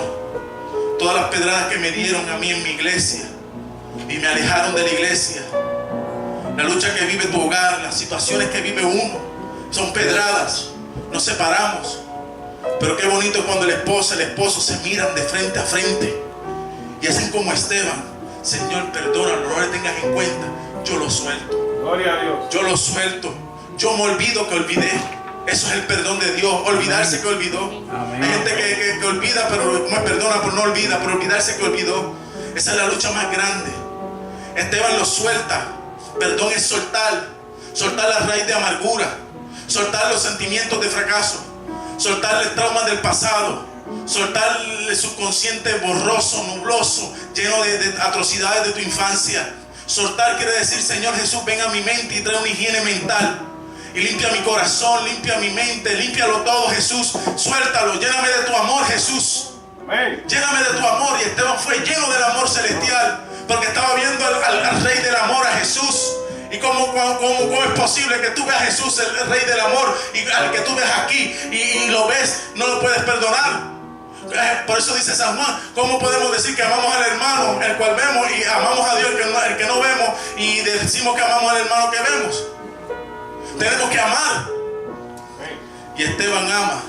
todas las pedradas que me dieron a mí en mi iglesia y me alejaron de la iglesia, la lucha que vive tu hogar, las situaciones que vive uno, son pedradas, nos separamos. Pero qué bonito cuando la esposa y el esposo se miran de frente a frente y hacen como Esteban: Señor, perdónalo, no le tengas en cuenta, yo lo suelto. Gloria a Dios. Yo lo suelto. Yo me olvido que olvidé. Eso es el perdón de Dios. Olvidarse que olvidó. Amén. Hay gente que olvida, pero me perdona por no olvidar, pero olvidarse que olvidó. Esa es la lucha más grande. Esteban lo suelta. Perdón es soltar. Soltar la raíz de amargura. Soltar los sentimientos de fracaso. Soltar el trauma del pasado. Soltar el subconsciente borroso, nubloso, lleno de atrocidades de tu infancia. Soltar quiere decir: Señor Jesús, ven a mi mente y trae una higiene mental. Y limpia mi corazón, limpia mi mente, límpialo todo, Jesús. Suéltalo, lléname de tu amor, Jesús. Amén. Lléname de tu amor. Y Esteban fue lleno del amor celestial, porque estaba viendo al Rey del amor, a Jesús. Y cómo es posible que tú veas a Jesús, el Rey del amor, y al que tú ves aquí y lo ves, no lo puedes perdonar. Por eso dice San Juan: ¿cómo podemos decir que amamos al hermano el cual vemos y amamos a Dios el que no vemos, y decimos que amamos al hermano que vemos? Tenemos que amar. Y Esteban ama.